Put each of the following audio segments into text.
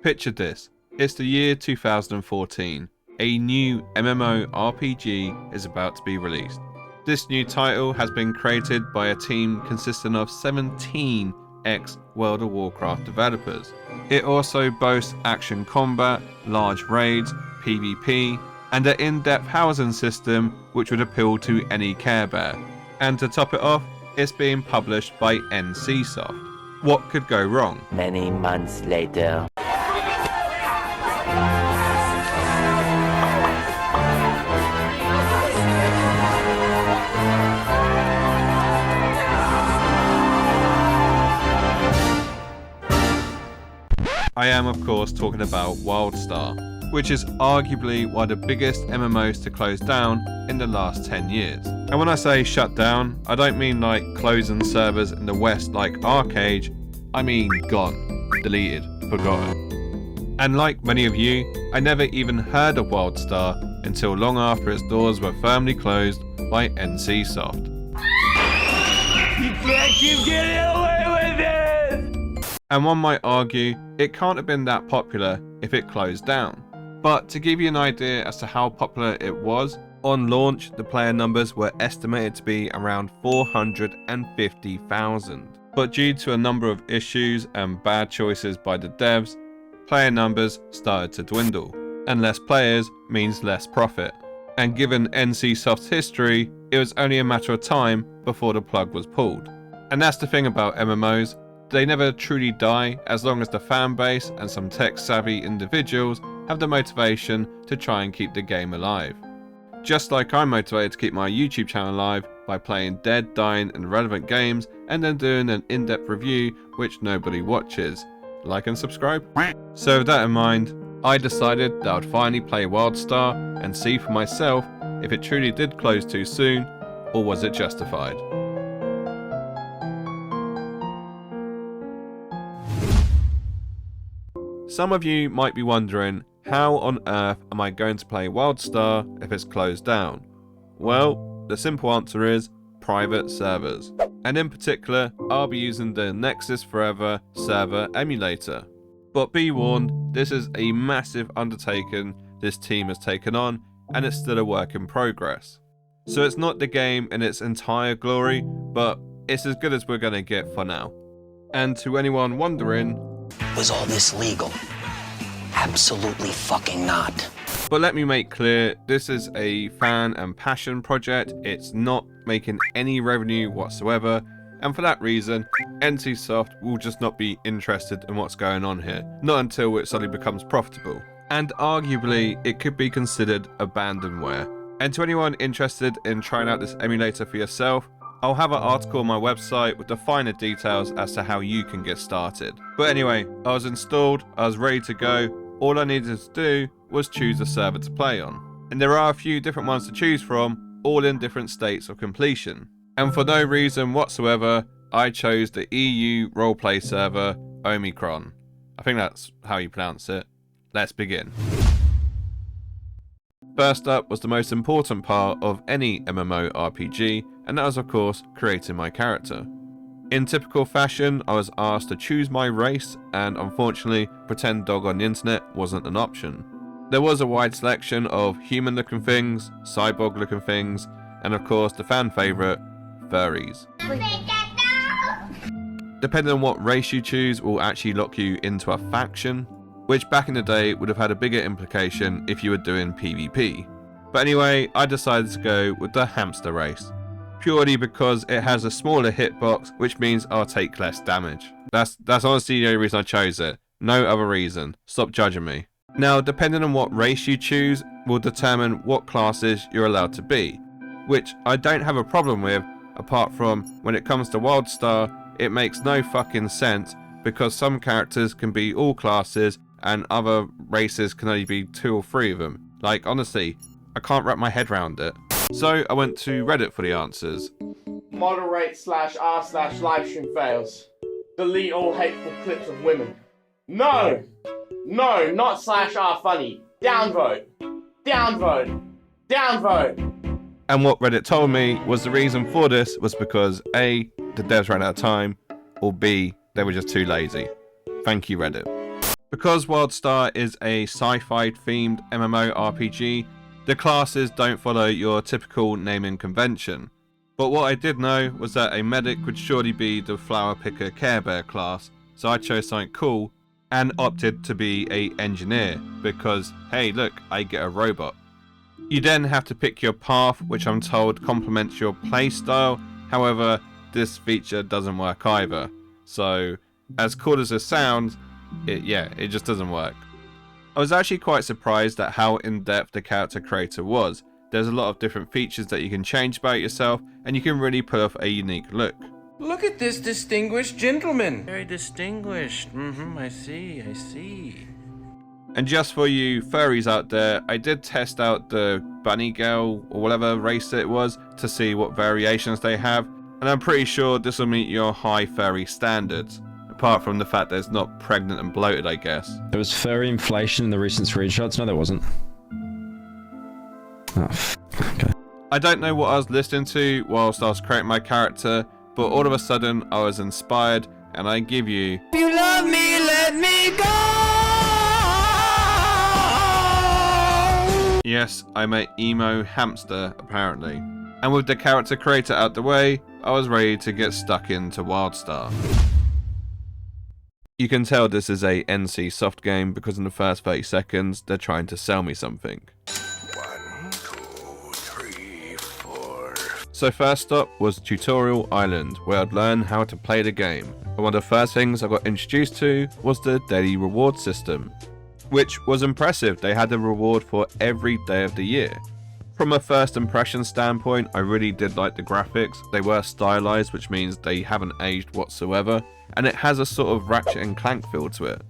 Picture this, it's the year 2014. A new MMORPG is about to be released. This new title has been created by a team consisting of 17 ex-World of Warcraft developers. It also boasts action combat, large raids, PvP, and an in-depth housing system which would appeal to any Care Bear. And to top it off, it's being published by NCSoft. What could go wrong? Many months later. I am of course talking about WildStar, which is arguably one of the biggest MMOs to close down in the last 10 years. And when I say shut down, I don't mean like closing servers in the West like Arcade, I mean gone, deleted, forgotten. And like many of you, I never even heard of WildStar until long after its doors were firmly closed by NCSoft. You can't keep getting away with it! And one might argue, it can't have been that popular if it closed down. But to give you an idea as to how popular it was, on launch the player numbers were estimated to be around 450,000. But due to a number of issues and bad choices by the devs, player numbers started to dwindle. And less players means less profit. And given NCSoft's history, it was only a matter of time before the plug was pulled. And that's the thing about MMOs. They never truly die as long as the fan base and some tech-savvy individuals have the motivation to try and keep the game alive. Just like I'm motivated to keep my YouTube channel alive by playing dead, dying and irrelevant games and then doing an in-depth review which nobody watches. Like and subscribe. So with that in mind, I decided that I would finally play WildStar and see for myself if it truly did close too soon or was it justified. Some of you might be wondering, how on earth am I going to play WildStar if it's closed down? Well, the simple answer is private servers. And in particular, I'll be using the Nexus Forever server emulator. But be warned, this is a massive undertaking this team has taken on, and it's still a work in progress. So it's not the game in its entire glory, but it's as good as we're going to get for now. And to anyone wondering, was all this legal? Absolutely fucking not. But let me make clear, this is a fan and passion project. It's not making any revenue whatsoever. And for that reason, NCSoft will just not be interested in what's going on here. Not until it suddenly becomes profitable. And arguably, it could be considered abandonware. And to anyone interested in trying out this emulator for yourself, I'll have an article on my website with the finer details as to how you can get started. But anyway, I was installed, I was ready to go. All I needed to do was choose a server to play on. And there are a few different ones to choose from, all in different states of completion. And for no reason whatsoever, I chose the EU roleplay server, Omicron. I think that's how you pronounce it. Let's begin. First up was the most important part of any MMORPG, and that was of course creating my character. In typical fashion, I was asked to choose my race, and unfortunately, pretend dog on the internet wasn't an option. There was a wide selection of human looking things, cyborg looking things, and of course the fan favourite, furries. Depending on what race you choose will actually lock you into a faction, which back in the day would have had a bigger implication if you were doing PvP. But anyway, I decided to go with the hamster race, purely because it has a smaller hitbox, which means I'll take less damage. That's honestly the only reason I chose it, no other reason. Stop judging me. Now, depending on what race you choose will determine what classes you're allowed to be, which I don't have a problem with, apart from when it comes to WildStar, it makes no fucking sense because some characters can be all classes and other races can only be 2 or 3 of them. Like, honestly, I can't wrap my head around it. So I went to Reddit for the answers. Moderate /r/livestream fails. Delete all hateful clips of women. No! No, not /r funny. Downvote. Downvote. Downvote. And what Reddit told me was the reason for this was because A, the devs ran out of time, or B, they were just too lazy. Thank you, Reddit. Because WildStar is a sci-fi themed MMORPG, the classes don't follow your typical naming convention. But what I did know was that a medic would surely be the Flower Picker Care Bear class, so I chose something cool and opted to be a engineer because, hey look, I get a robot. You then have to pick your path, which I'm told complements your playstyle. However, this feature doesn't work either. So, as cool as it sounds, it just doesn't work. I was actually quite surprised at how in-depth the character creator was. There's a lot of different features that you can change about yourself, and you can really put off a unique look. Look at this distinguished gentleman. Very distinguished. I see. And just for you furries out there, I did test out the bunny girl or whatever race it was to see what variations they have, and I'm pretty sure this will meet your high furry standards. Apart from the fact that it's not pregnant and bloated, I guess. There was furry inflation in the recent screenshots. No, there wasn't. Oh, okay. I don't know what I was listening to whilst I was creating my character, but all of a sudden I was inspired, and I give you... If you love me, let me go! Yes, I'm an emo hamster, apparently. And with the character creator out the way, I was ready to get stuck into WildStar. You can tell this is a NC soft game because in the first 30 seconds, they're trying to sell me something. 1, 2, 3, 4. So first stop was Tutorial Island, where I'd learn how to play the game. And one of the first things I got introduced to was the daily reward system, which was impressive. They had a reward for every day of the year. From a first impression standpoint, I really did like the graphics. They were stylized, which means they haven't aged whatsoever, and it has a sort of Ratchet and Clank feel to it.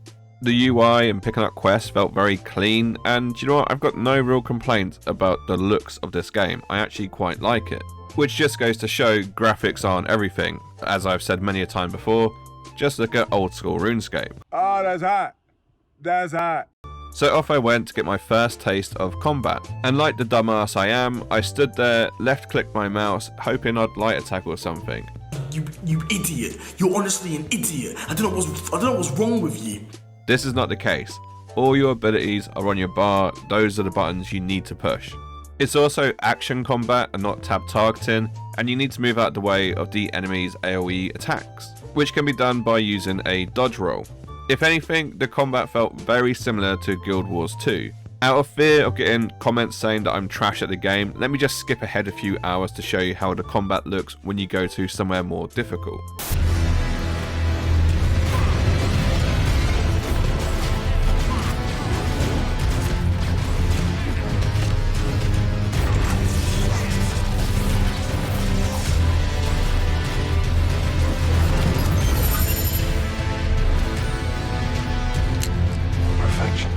The UI and picking up quests felt very clean, and you know what, I've got no real complaints about the looks of this game. I actually quite like it. Which just goes to show graphics aren't everything. As I've said many a time before, just look at old school RuneScape. Oh, that's hot. That's hot. So off I went to get my first taste of combat, and like the dumbass I am, I stood there, left-clicked my mouse, hoping I'd light attack or something. You idiot! You're honestly an idiot. I don't know what's wrong with you. This is not the case. All your abilities are on your bar. Those are the buttons you need to push. It's also action combat and not tab targeting, and you need to move out the way of the enemy's AoE attacks, which can be done by using a dodge roll. If anything, the combat felt very similar to Guild Wars 2. Out of fear of getting comments saying that I'm trash at the game, let me just skip ahead a few hours to show you how the combat looks when you go to somewhere more difficult.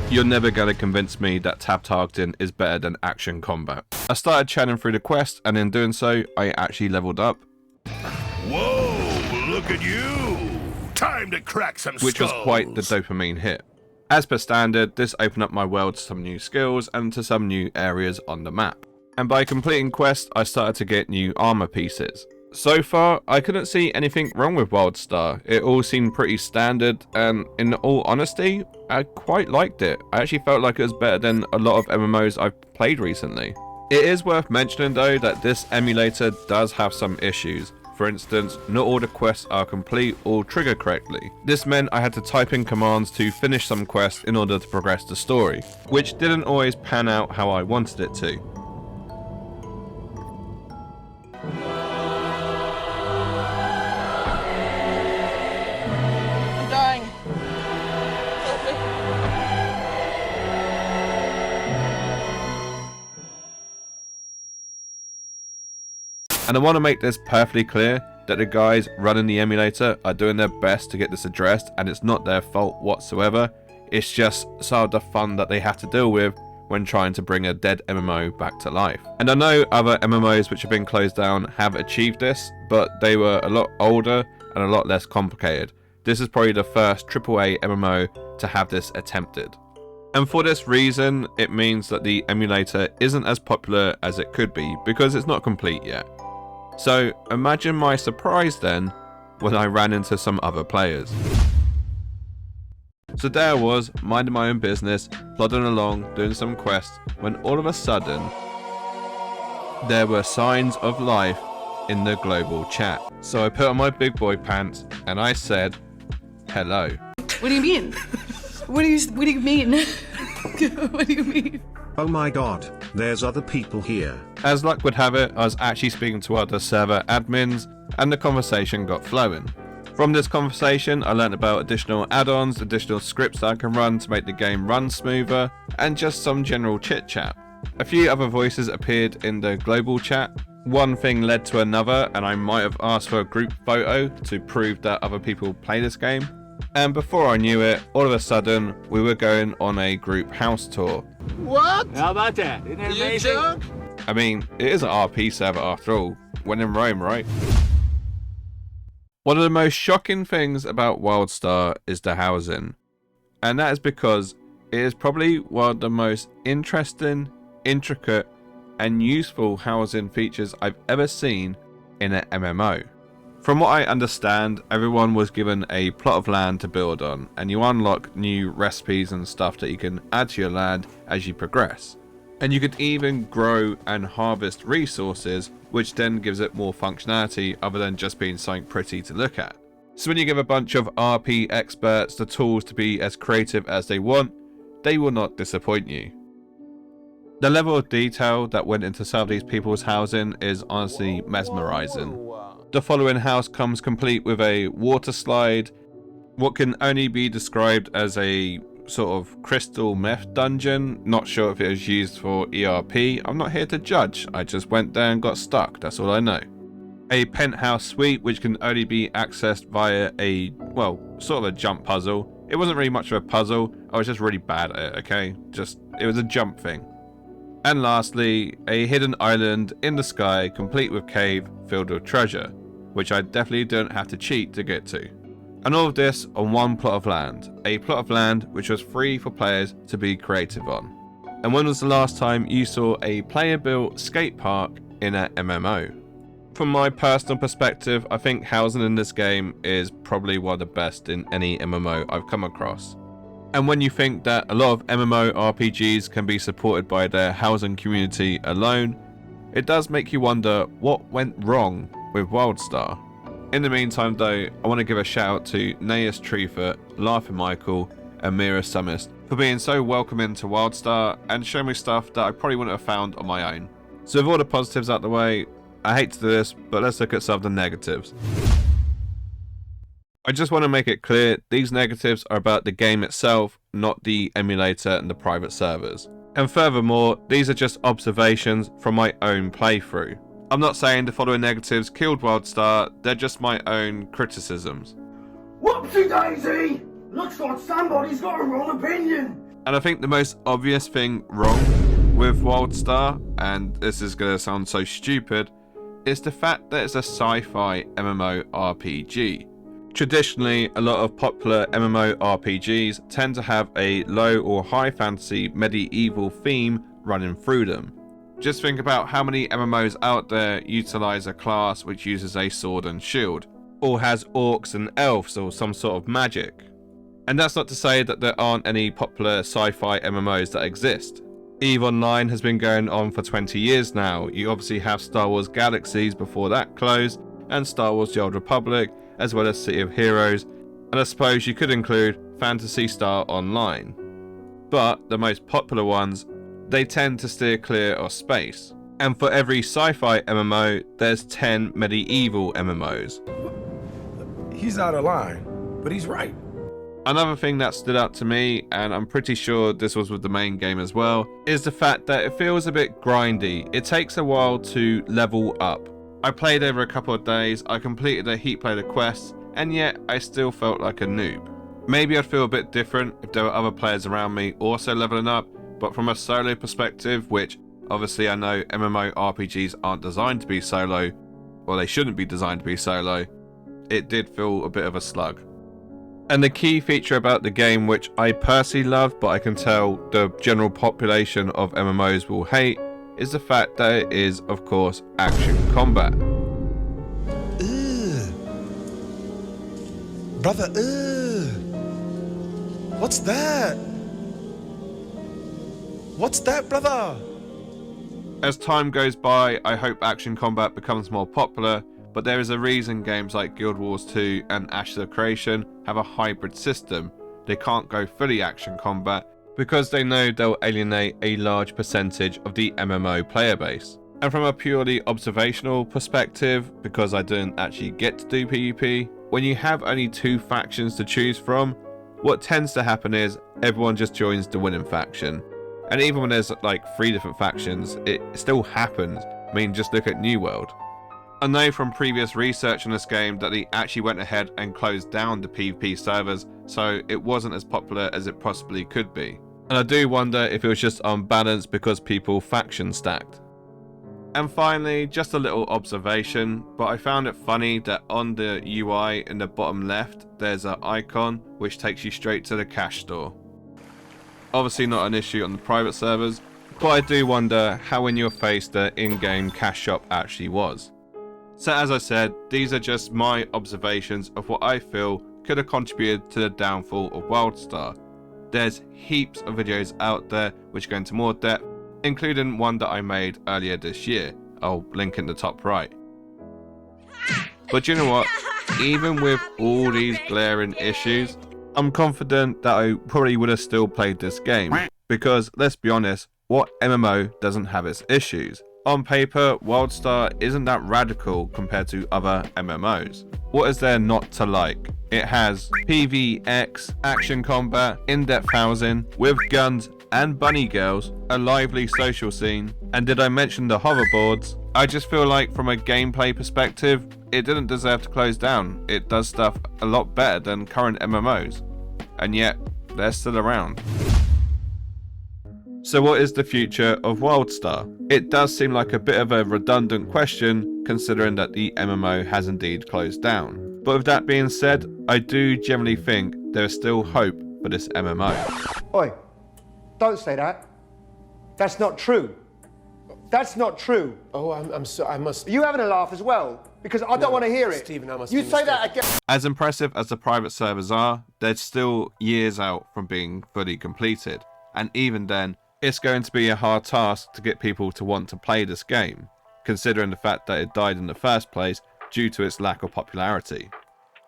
You're never going to convince me that tab targeting is better than action combat. I started chatting through the quest, and in doing so, I actually leveled up. Whoa, look at you. Time to crack some skulls. Which was quite the dopamine hit. As per standard, this opened up my world to some new skills and to some new areas on the map. And by completing quests, I started to get new armor pieces. So far, I couldn't see anything wrong with WildStar. It all seemed pretty standard, and in all honesty, I quite liked it. I actually felt like it was better than a lot of MMOs I've played recently. It is worth mentioning though that this emulator does have some issues. For instance, not all the quests are complete or trigger correctly. This meant I had to type in commands to finish some quests in order to progress the story, which didn't always pan out how I wanted it to. And I want to make this perfectly clear that the guys running the emulator are doing their best to get this addressed, and it's not their fault whatsoever. It's just some of the fun that they have to deal with when trying to bring a dead MMO back to life. And I know other MMOs which have been closed down have achieved this, but they were a lot older and a lot less complicated. This is probably the first AAA MMO to have this attempted. And for this reason, it means that the emulator isn't as popular as it could be because it's not complete yet. So imagine my surprise then when I ran into some other players. So there I was, minding my own business, plodding along, doing some quests, when all of a sudden, there were signs of life in the global chat. So I put on my big boy pants and I said, hello. What do you mean? What do you mean? What do you mean? Oh my god, there's other people here. As luck would have it, I was actually speaking to other server admins and the conversation got flowing. From this conversation, I learned about additional add-ons, additional scripts that I can run to make the game run smoother, and just some general chit-chat. A few other voices appeared in the global chat. One thing led to another, and I might have asked for a group photo to prove that other people play this game. And before I knew it, all of a sudden, we were going on a group house tour. What? How about that? Isn't that amazing? I mean, it is an RP server after all. When in Rome, right? One of the most shocking things about WildStar is the housing. And that is because it is probably one of the most interesting, intricate, and useful housing features I've ever seen in an MMO. From what I understand, everyone was given a plot of land to build on, and you unlock new recipes and stuff that you can add to your land as you progress. And you could even grow and harvest resources, which then gives it more functionality other than just being something pretty to look at. So when you give a bunch of RP experts the tools to be as creative as they want, they will not disappoint you. The level of detail that went into some of these people's housing is honestly mesmerizing. The following house comes complete with a water slide, what can only be described as a sort of crystal meth dungeon. Not sure if it was used for ERP. I'm not here to judge. I just went there and got stuck. That's all I know. A penthouse suite which can only be accessed via a, well, sort of a jump puzzle. It wasn't really much of a puzzle. I was just really bad at it, okay? It was a jump thing. And lastly, a hidden island in the sky complete with cave filled with treasure, which I definitely don't have to cheat to get to. And all of this on one plot of land. A plot of land which was free for players to be creative on. And when was the last time you saw a player-built skate park in an MMO? From my personal perspective, I think housing in this game is probably one of the best in any MMO I've come across. And when you think that a lot of MMORPGs can be supported by their housing community alone, it does make you wonder what went wrong with WildStar. In the meantime though, I want to give a shout out to Naeus Treefort, Laughing Michael, and Mira Summist for being so welcoming to WildStar and showing me stuff that I probably wouldn't have found on my own. So with all the positives out the way, I hate to do this, but let's look at some of the negatives. I just want to make it clear, these negatives are about the game itself, not the emulator and the private servers. And furthermore, these are just observations from my own playthrough. I'm not saying the following negatives killed WildStar, they're just my own criticisms. Whoopsie daisy! Looks like somebody's got a wrong opinion. And I think the most obvious thing wrong with WildStar, and this is going to sound so stupid, is the fact that it's a sci-fi MMORPG. Traditionally, a lot of popular MMORPGs tend to have a low or high fantasy medieval theme running through them. Just think about how many MMOs out there utilize a class which uses a sword and shield, or has orcs and elves or some sort of magic. And that's not to say that there aren't any popular sci-fi MMOs that exist. EVE Online has been going on for 20 years now. You obviously have Star Wars Galaxies before that closed, and Star Wars The Old Republic, as well as City of Heroes, and I suppose you could include Phantasy Star Online. But the most popular ones, they tend to steer clear of space. And for every sci-fi MMO, there's 10 medieval MMOs. He's out of line, but he's right. Another thing that stood out to me, and I'm pretty sure this was with the main game as well, is the fact that it feels a bit grindy. It takes a while to level up. I played over a couple of days, I completed a heap load of quests, and yet I still felt like a noob. Maybe I'd feel a bit different if there were other players around me also leveling up, but from a solo perspective, which obviously I know MMORPGs aren't designed to be solo, or they shouldn't be designed to be solo, it did feel a bit of a slug. And the key feature about the game, which I personally love, but I can tell the general population of MMOs will hate, is the fact that it is, of course, action combat. Brother, What's that? What's that, brother? As time goes by, I hope action combat becomes more popular, but there is a reason games like Guild Wars 2 and Ashes of Creation have a hybrid system. They can't go fully action combat because they know they'll alienate a large percentage of the MMO player base. And from a purely observational perspective, because I didn't actually get to do PvP, when you have only 2 factions to choose from, what tends to happen is everyone just joins the winning faction. And even when there's like 3 different factions, it still happens. I mean, just look at New World. I know from previous research on this game that they actually went ahead and closed down the PvP servers, so it wasn't as popular as it possibly could be. And I do wonder if it was just unbalanced because people faction stacked. And finally, just a little observation, but I found it funny that on the UI in the bottom left, there's an icon which takes you straight to the cash store. Obviously not an issue on the private servers, but I do wonder how in your face the in-game cash shop actually was. So as I said, these are just my observations of what I feel could have contributed to the downfall of WildStar. There's heaps of videos out there which go into more depth, including one that I made earlier this year. I'll link in the top right. But you know what? Even with all these glaring issues, I'm confident that I probably would have still played this game. Because let's be honest, what MMO doesn't have its issues? On paper, WildStar isn't that radical compared to other MMOs. What is there not to like? It has PvX, action combat, in-depth housing, with guns and bunny girls, a lively social scene, and did I mention the hoverboards? I just feel like from a gameplay perspective, it didn't deserve to close down. It does stuff a lot better than current MMOs, and yet they're still around. So what is the future of WildStar? It does seem like a bit of a redundant question considering that the MMO has indeed closed down. But with that being said, I do generally think there is still hope for this MMO. Oi, don't say that. That's not true. That's not true. Oh, I'm so, I must... Are you having a laugh as well? Because I don't want to hear it. Stephen, I must you say that again. As impressive as the private servers are, they're still years out from being fully completed. And even then, it's going to be a hard task to get people to want to play this game, considering the fact that it died in the first place due to its lack of popularity.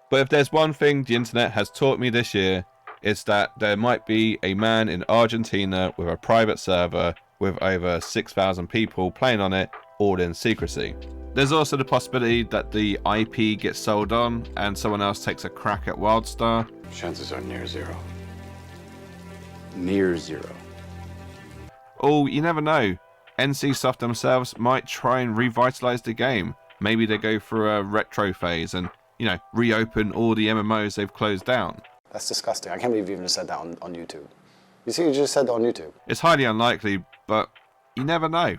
But if there's one thing the internet has taught me this year, it's that there might be a man in Argentina with a private server with over 6,000 people playing on it, all in secrecy. There's also the possibility that the IP gets sold on and someone else takes a crack at WildStar. Chances are near zero. Near zero. Oh, you never know. NCSoft themselves might try and revitalize the game. Maybe they go through a retro phase and, you know, reopen all the MMOs they've closed down. That's disgusting. I can't believe you even said that on YouTube. You see, you just said that on YouTube. It's highly unlikely, but you never know.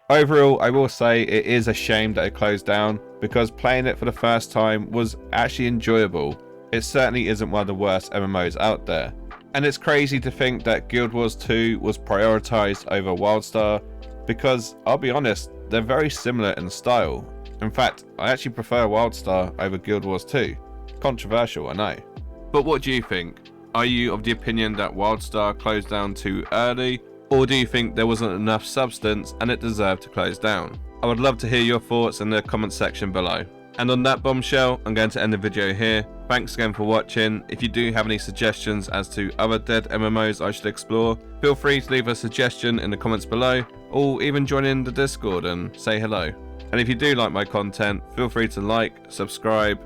Overall, I will say it is a shame that it closed down, because playing it for the first time was actually enjoyable. It certainly isn't one of the worst MMOs out there. And it's crazy to think that Guild Wars 2 was prioritized over WildStar, because I'll be honest, they're very similar in style. In fact, I actually prefer WildStar over Guild Wars 2. Controversial, I know. But what do you think? Are you of the opinion that WildStar closed down too early, or do you think there wasn't enough substance and it deserved to close down? I would love to hear your thoughts in the comment section below. And on that bombshell, I'm going to end the video here. Thanks again for watching. If you do have any suggestions as to other dead MMOs I should explore, feel free to leave a suggestion in the comments below, or even join in the Discord and say hello. And if you do like my content, feel free to like, subscribe,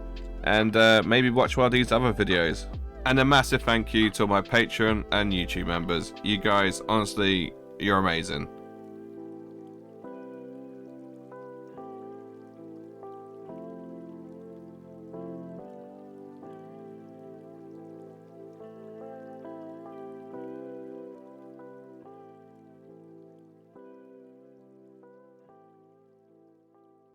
and maybe watch one of these other videos. And a massive thank you to all my Patreon and YouTube members. You guys, honestly, you're amazing.